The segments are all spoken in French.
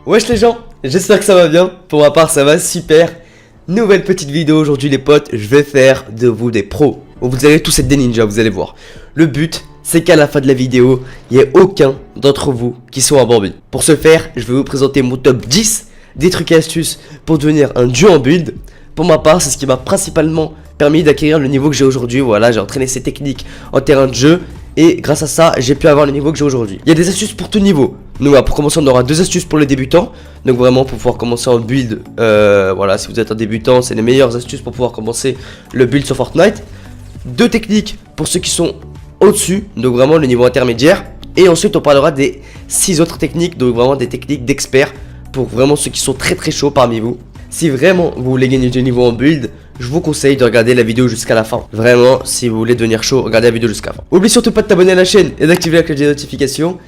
Wesh les gens, j'espère que ça va bien. Pour ma part ça va super. Nouvelle petite vidéo aujourd'hui les potes. Je vais faire de vous des pros. Vous allez tous être des ninjas, vous allez voir. Le but c'est qu'à la fin de la vidéo, il n'y ait aucun d'entre vous qui soit en build. Pour ce faire, je vais vous présenter mon top 10 des trucs et astuces pour devenir un dieu en build. Pour ma part, c'est ce qui m'a principalement permis d'acquérir le niveau que j'ai aujourd'hui. Voilà, j'ai entraîné ces techniques en terrain de jeu. Et grâce à ça, j'ai pu avoir le niveau que j'ai aujourd'hui. Il y a des astuces pour tout niveau. Donc voilà, pour commencer, on aura deux astuces pour les débutants. Donc vraiment, pour pouvoir commencer en build, voilà, si vous êtes un débutant, c'est les meilleures astuces pour pouvoir commencer le build sur Fortnite. Deux techniques pour ceux qui sont au-dessus, donc vraiment le niveau intermédiaire. Et ensuite, on parlera des 6 autres techniques, donc vraiment des techniques d'experts pour vraiment ceux qui sont très très chauds parmi vous. Si vraiment vous voulez gagner du niveau en build, je vous conseille de regarder la vidéo jusqu'à la fin. Vraiment, si vous voulez devenir chaud, regardez la vidéo jusqu'à la fin. Oublie surtout pas de t'abonner à la chaîne et d'activer la cloche des notifications.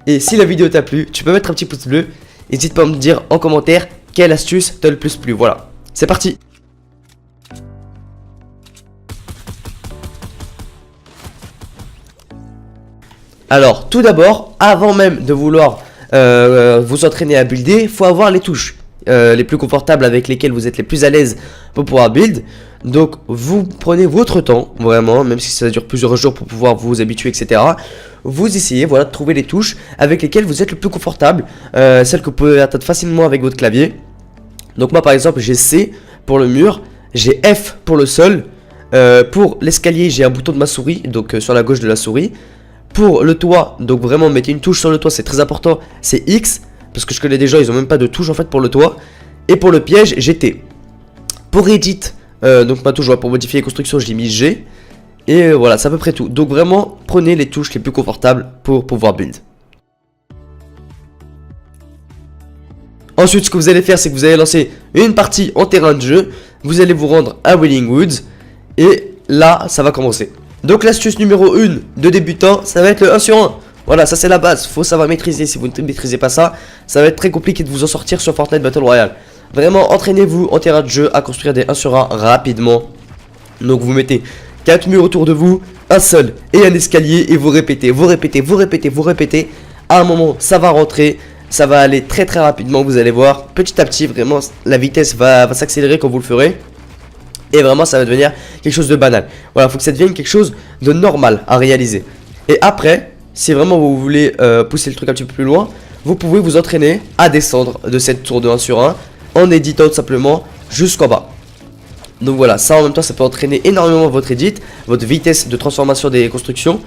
Et si la vidéo t'a plu, tu peux mettre un petit pouce bleu. N'hésite pas à me dire en commentaire quelle astuce t'a le plus plu. Voilà, c'est parti. Alors, tout d'abord, avant même de vouloir vous entraîner à builder, faut avoir les touches les plus confortables avec lesquelles vous êtes les plus à l'aise pour pouvoir build. Donc vous prenez votre temps, vraiment, même si ça dure plusieurs jours pour pouvoir vous habituer, etc. Vous essayez, voilà, de trouver les touches avec lesquelles vous êtes le plus confortable, celles que vous pouvez atteindre facilement avec votre clavier. Donc moi par exemple j'ai C pour le mur, j'ai F pour le sol, pour l'escalier j'ai un bouton de ma souris, donc sur la gauche de la souris. Pour le toit, donc vraiment mettez une touche sur le toit, c'est très important, c'est X. Parce que je connais des gens, ils ont même pas de touche en fait pour le toit. Et pour le piège, j'ai T. Pour edit, donc ma touche pour modifier les constructions, j'ai mis G. Et voilà, c'est à peu près tout. Donc vraiment, prenez les touches les plus confortables pour pouvoir build. Ensuite, ce que vous allez faire, c'est que vous allez lancer une partie en terrain de jeu. Vous allez vous rendre à Wailing Woods. Et là, ça va commencer. Donc l'astuce numéro 1 de débutant, ça va être le 1 sur 1. Voilà, ça c'est la base, faut savoir maîtriser. Si vous ne maîtrisez pas ça, ça va être très compliqué de vous en sortir sur Fortnite Battle Royale. Vraiment, entraînez-vous en terrain de jeu à construire des 1 sur 1 rapidement. Donc vous mettez 4 murs autour de vous, un seul et un escalier. Et vous répétez, vous répétez, vous répétez, vous répétez. À un moment, ça va rentrer, ça va aller très très rapidement, vous allez voir. Petit à petit, vraiment, la vitesse va s'accélérer quand vous le ferez. Et vraiment, ça va devenir quelque chose de banal. Voilà, il faut que ça devienne quelque chose de normal à réaliser. Et après, si vraiment vous voulez pousser le truc un petit peu plus loin, vous pouvez vous entraîner à descendre de cette tour de 1 sur 1 en éditant tout simplement jusqu'en bas. Donc voilà, ça en même temps ça peut entraîner énormément votre edit, votre vitesse de transformation des constructions.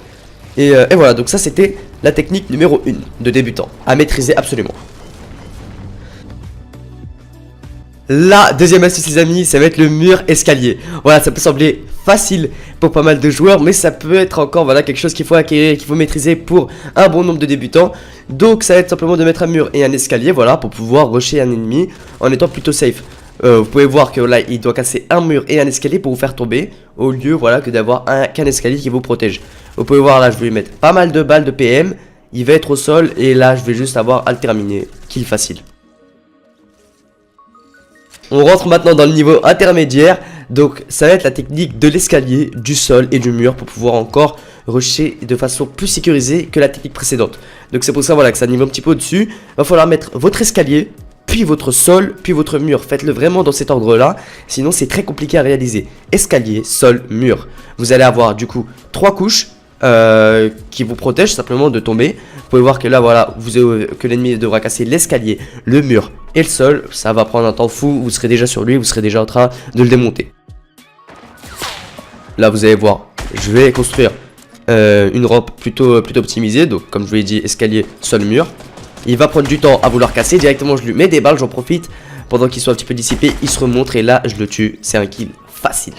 Et voilà, donc ça c'était la technique numéro 1 de débutant, à maîtriser absolument. La deuxième astuce les amis, ça va être le mur escalier. Voilà, ça peut sembler facile pour pas mal de joueurs, mais ça peut être encore voilà, quelque chose qu'il faut acquérir, qu'il faut maîtriser pour un bon nombre de débutants. Donc ça va être simplement de mettre un mur et un escalier, voilà, pour pouvoir rusher un ennemi en étant plutôt safe. Vous pouvez voir que là il doit casser un mur et un escalier pour vous faire tomber, au lieu voilà que d'avoir qu'un escalier qui vous protège. Vous pouvez voir là, je vais lui mettre pas mal de balles de PM, il va être au sol et là je vais juste avoir à le terminer, kill facile. On rentre maintenant dans le niveau intermédiaire. Donc ça va être la technique de l'escalier, du sol et du mur pour pouvoir encore rusher de façon plus sécurisée que la technique précédente. Donc c'est pour ça voilà que ça niveau un petit peu au-dessus. Il va falloir mettre votre escalier, puis votre sol, puis votre mur. Faites-le vraiment dans cet ordre-là, sinon c'est très compliqué à réaliser. Escalier, sol, mur. Vous allez avoir du coup 3 couches qui vous protègent simplement de tomber. Vous pouvez voir que là voilà, que l'ennemi devra casser l'escalier, le mur et le sol. Ça va prendre un temps fou, vous serez déjà sur lui, vous serez déjà en train de le démonter. Là vous allez voir, je vais construire une rampe plutôt optimisée. Donc comme je vous l'ai dit, escalier, sol, mur. Il va prendre du temps à vouloir casser. Directement je lui mets des balles, j'en profite. Pendant qu'il soit un petit peu dissipé, il se remonte et là je le tue. C'est un kill facile.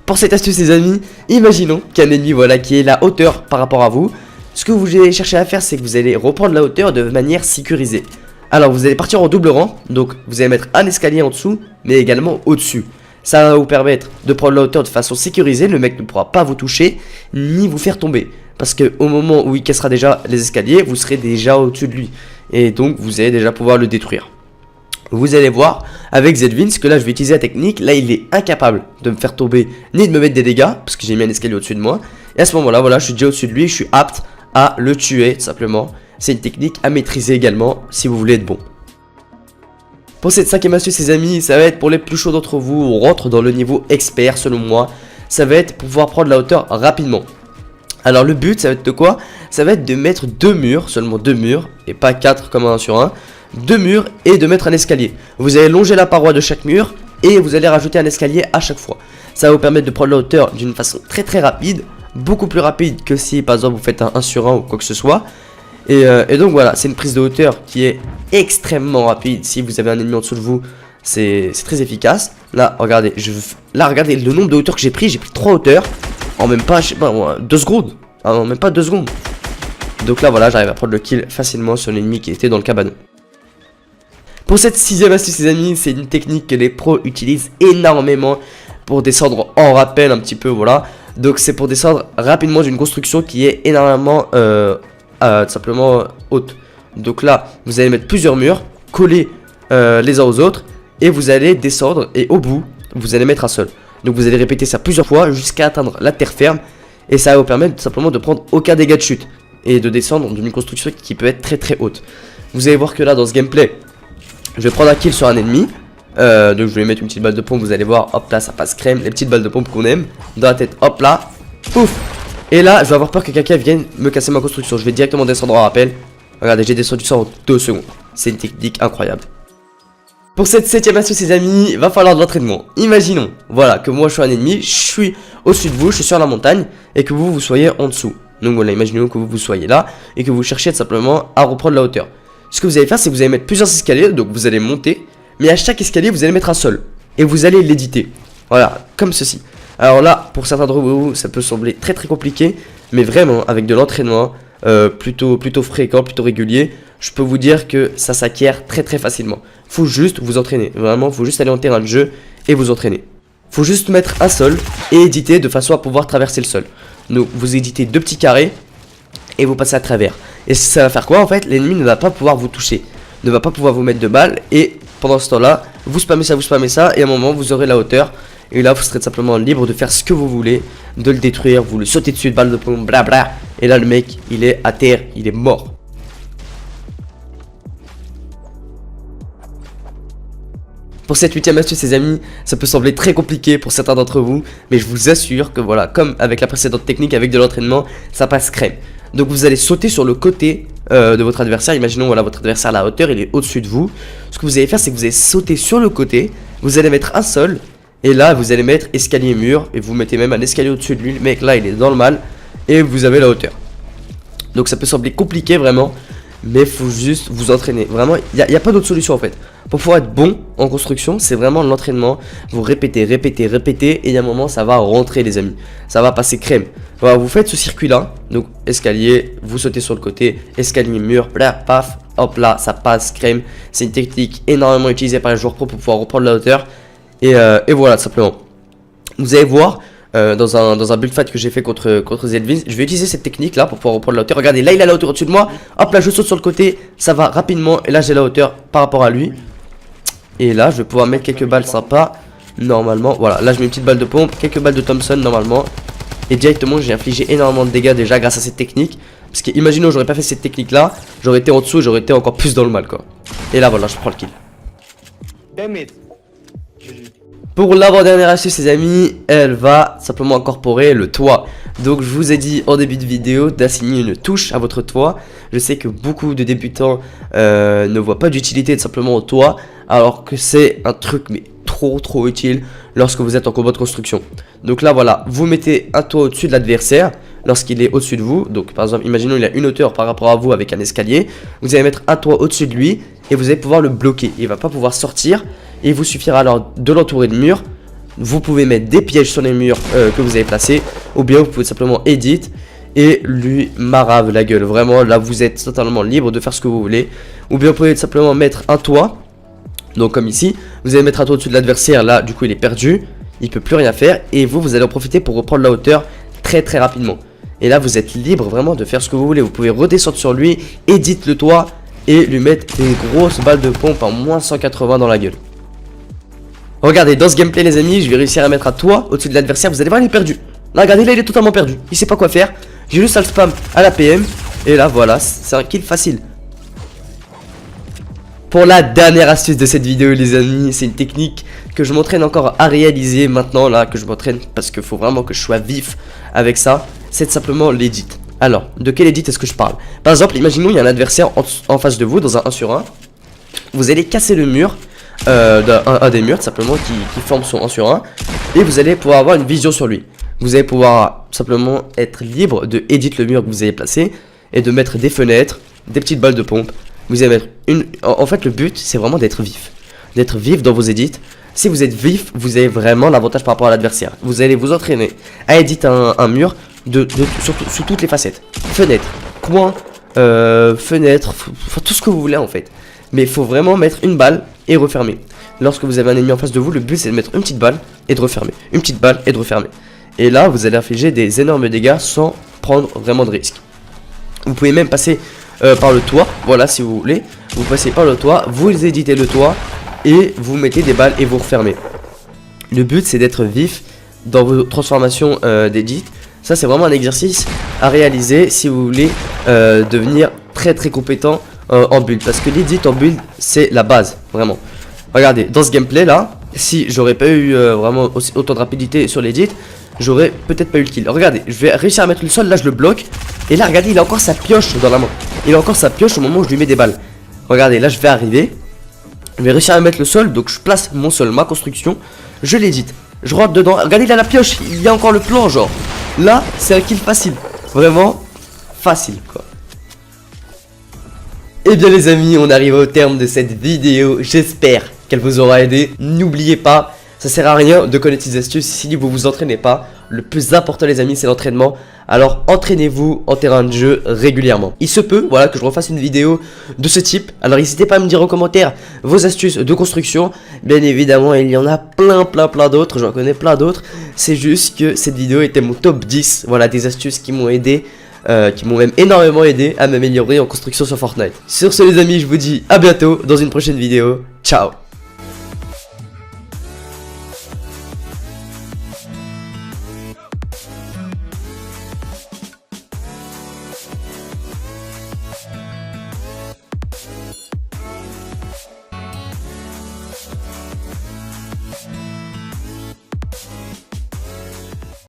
Pour cette astuce les amis, imaginons qu'un ennemi voilà, qui est la hauteur par rapport à vous. Ce que vous allez chercher à faire, c'est que vous allez reprendre la hauteur de manière sécurisée. Alors vous allez partir en double rang. Donc vous allez mettre un escalier en dessous, mais également au-dessus. Ça va vous permettre de prendre la hauteur de façon sécurisée. Le mec ne pourra pas vous toucher, ni vous faire tomber. Parce que au moment où il cassera déjà les escaliers, vous serez déjà au-dessus de lui. Et donc vous allez déjà pouvoir le détruire. Vous allez voir avec Zedwins que là je vais utiliser la technique. Là il est incapable de me faire tomber ni de me mettre des dégâts parce que j'ai mis un escalier au-dessus de moi. Et à ce moment là voilà, je suis déjà au-dessus de lui, je suis apte à le tuer tout simplement. C'est une technique à maîtriser également si vous voulez être bon. Pour cette 5ème astuce les amis, ça va être pour les plus chauds d'entre vous, on rentre dans le niveau expert selon moi. Ça va être pour pouvoir prendre la hauteur rapidement. Alors le but ça va être de quoi? Ça va être de mettre 2 murs, seulement 2 murs, et pas 4 comme un sur un. 2 murs et de mettre un escalier. Vous allez longer la paroi de chaque mur et vous allez rajouter un escalier à chaque fois. Ça va vous permettre de prendre la hauteur d'une façon très rapide, beaucoup plus rapide que si par exemple vous faites un 1 sur 1 ou quoi que ce soit. Et donc voilà, c'est une prise de hauteur qui est extrêmement rapide. Si vous avez un ennemi en dessous de vous, c'est très efficace. Là, regardez, regardez le nombre de hauteurs que j'ai pris 3 hauteurs en même pas, je sais pas, 2 secondes. Ah non, même pas 2 secondes. Donc là, voilà, j'arrive à prendre le kill facilement sur l'ennemi qui était dans le cabanon. Pour cette 6ème astuce les amis, c'est une technique que les pros utilisent énormément pour descendre en rappel un petit peu, voilà. Donc c'est pour descendre rapidement d'une construction qui est énormément simplement haute. Donc là, vous allez mettre plusieurs murs, collés les uns aux autres, et vous allez descendre, et au bout, vous allez mettre un seul. Donc vous allez répéter ça plusieurs fois jusqu'à atteindre la terre ferme, et ça va vous permettre simplement de prendre aucun dégât de chute, et de descendre d'une construction qui peut être très haute. Vous allez voir que là, dans ce gameplay, je vais prendre un kill sur un ennemi. Donc je vais mettre une petite balle de pompe, vous allez voir, hop là ça passe crème, les petites balles de pompe qu'on aime, dans la tête, hop là, pouf. Et là je vais avoir peur que quelqu'un vienne me casser ma construction, je vais directement descendre en rappel. Regardez, j'ai descendu ça en 2 secondes, c'est une technique incroyable. Pour cette 7ème astuce les amis, il va falloir de l'entraînement. Imaginons, voilà, que moi je suis un ennemi, je suis au-dessus de vous, je suis sur la montagne, et que vous soyez en dessous. Donc voilà, imaginons que vous soyez là, et que vous cherchiez simplement à reprendre la hauteur. Ce que vous allez faire, c'est que vous allez mettre plusieurs escaliers, donc vous allez monter. Mais à chaque escalier, vous allez mettre un sol. Et vous allez l'éditer. Voilà, comme ceci. Alors là, pour certains d'entre vous, ça peut sembler très compliqué. Mais vraiment, avec de l'entraînement plutôt fréquent, plutôt régulier, je peux vous dire que ça s'acquiert très facilement. Faut juste vous entraîner. Vraiment, faut juste aller en terrain de jeu et vous entraîner. Faut juste mettre un sol et éditer de façon à pouvoir traverser le sol. Donc vous éditez 2 petits carrés et vous passez à travers. Et ça va faire quoi en fait? L'ennemi ne va pas pouvoir vous toucher, ne va pas pouvoir vous mettre de balles. Et pendant ce temps là, vous spammez ça, et à un moment vous aurez la hauteur. Et là vous serez simplement libre de faire ce que vous voulez, de le détruire, vous le sautez dessus de balles de pompe, blabla. Et là le mec il est à terre, il est mort. Pour cette 8ème astuce les amis, ça peut sembler très compliqué pour certains d'entre vous, mais je vous assure que voilà, comme avec la précédente technique, avec de l'entraînement, ça passe crème. Donc vous allez sauter sur le côté de votre adversaire. Imaginons voilà, votre adversaire à la hauteur, il est au-dessus de vous. Ce que vous allez faire, c'est que vous allez sauter sur le côté, vous allez mettre un sol, et là vous allez mettre escalier mur, et vous mettez même un escalier au-dessus de lui. Le mec là il est dans le mal, et vous avez la hauteur. Donc ça peut sembler compliqué vraiment, mais il faut juste vous entraîner. Vraiment, il n'y a pas d'autre solution en fait. Pour pouvoir être bon en construction, c'est vraiment l'entraînement. Vous répétez, et il y a un moment, ça va rentrer les amis. Ça va passer crème. Voilà, vous faites ce circuit-là. Donc, escalier, vous sautez sur le côté, escalier, mur, là, paf, hop là, ça passe crème. C'est une technique énormément utilisée par les joueurs pro pour pouvoir reprendre la hauteur. Et voilà, simplement. Vous allez voir... dans un build fight que j'ai fait contre Zedvin, je vais utiliser cette technique là pour pouvoir reprendre la hauteur. Regardez, là il a la hauteur au-dessus de moi. Hop là, je saute sur le côté, ça va rapidement. Et là j'ai la hauteur par rapport à lui. Et là je vais pouvoir mettre quelques balles sympas. Normalement, voilà, là je mets une petite balle de pompe, quelques balles de Thompson normalement. Et directement j'ai infligé énormément de dégâts déjà grâce à cette technique. Parce que imaginons j'aurais pas fait cette technique là, j'aurais été en dessous, j'aurais été encore plus dans le mal quoi. Et là voilà, je prends le kill. Pour l'avant-dernière astuce les amis, elle va simplement incorporer le toit. Donc je vous ai dit en début de vidéo d'assigner une touche à votre toit. Je sais que beaucoup de débutants ne voient pas d'utilité simplement au toit, alors que c'est un truc mais trop utile lorsque vous êtes en combat de construction. Donc là voilà, vous mettez un toit au-dessus de l'adversaire lorsqu'il est au-dessus de vous. Donc par exemple, imaginons il a une hauteur par rapport à vous avec un escalier. Vous allez mettre un toit au-dessus de lui et vous allez pouvoir le bloquer. Il va pas pouvoir sortir. Et il vous suffira alors de l'entourer de murs. Vous pouvez mettre des pièges sur les murs que vous avez placés. Ou bien vous pouvez simplement edit et lui marave la gueule. Vraiment là vous êtes totalement libre de faire ce que vous voulez. Ou bien vous pouvez simplement mettre un toit. Donc comme ici, vous allez mettre un toit au-dessus de l'adversaire. Là du coup il est perdu, il peut plus rien faire. Et vous allez en profiter pour reprendre la hauteur très rapidement. Et là vous êtes libre vraiment de faire ce que vous voulez. Vous pouvez redescendre sur lui, edit le toit et lui mettre des grosses balles de pompe en moins 180 dans la gueule. Regardez, dans ce gameplay les amis, je vais réussir à mettre un toit au-dessus de l'adversaire. Vous allez voir, il est perdu. Là, regardez, là il est totalement perdu. Il sait pas quoi faire. J'ai juste à le spam à la PM. Et là voilà, c'est un kill facile. Pour la dernière astuce de cette vidéo les amis, c'est une technique que je m'entraîne encore à réaliser maintenant là, que je m'entraîne parce qu'il faut vraiment que je sois vif avec ça. C'est simplement l'edit. Alors, de quel edit est-ce que je parle? Par exemple, imaginons il y a un adversaire en face de vous dans un 1 sur 1. Vous allez casser le mur, un des murs simplement qui forme son 1 sur 1. Et vous allez pouvoir avoir une vision sur lui. Vous allez pouvoir simplement être libre de edit le mur que vous avez placé et de mettre des fenêtres, des petites balles de pompe. Vous allez mettre une... En fait, le but, c'est vraiment d'être vif. D'être vif dans vos edits. Si vous êtes vif, vous avez vraiment l'avantage par rapport à l'adversaire. Vous allez vous entraîner à éditer un mur sur toutes les facettes. Fenêtres, coins, fenêtres, tout ce que vous voulez en fait. Mais il faut vraiment mettre une balle et refermer. Lorsque vous avez un ennemi en face de vous, le but c'est de mettre une petite balle et de refermer. Une petite balle et de refermer. Et là, vous allez infliger des énormes dégâts sans prendre vraiment de risques. Vous pouvez même passer par le toit, voilà si vous voulez. Vous passez par le toit, vous éditez le toit et vous mettez des balles et vous refermez. Le but c'est d'être vif dans vos transformations d'édit. Ça c'est vraiment un exercice à réaliser si vous voulez devenir très compétent en build. Parce que l'édit en build c'est la base, vraiment. Regardez, dans ce gameplay là, si j'aurais pas eu vraiment autant de rapidité sur l'édit, j'aurais peut-être pas eu le kill. Regardez, je vais réussir à mettre le sol, là je le bloque. Et là regardez, il a encore sa pioche dans la main. Il a encore sa pioche au moment où je lui mets des balles. Regardez, là je vais arriver. Je vais réussir à mettre le sol, donc je place mon sol, ma construction. Je l'édite, je rentre dedans. Regardez, il a la pioche, il y a encore le plan genre. Là, c'est un kill facile. Vraiment facile quoi. Et bien les amis, on arrive au terme de cette vidéo. J'espère qu'elle vous aura aidé. N'oubliez pas, ça sert à rien de connaître ces astuces si vous vous entraînez pas. Le plus important les amis c'est l'entraînement. Alors entraînez-vous en terrain de jeu régulièrement. Il se peut voilà que je refasse une vidéo de ce type. Alors n'hésitez pas à me dire en commentaire vos astuces de construction. Bien évidemment il y en a plein d'autres. J'en connais plein d'autres. C'est juste que cette vidéo était mon top 10. Voilà des astuces qui m'ont aidé. Qui m'ont même énormément aidé à m'améliorer en construction sur Fortnite. Sur ce les amis je vous dis à bientôt dans une prochaine vidéo. Ciao.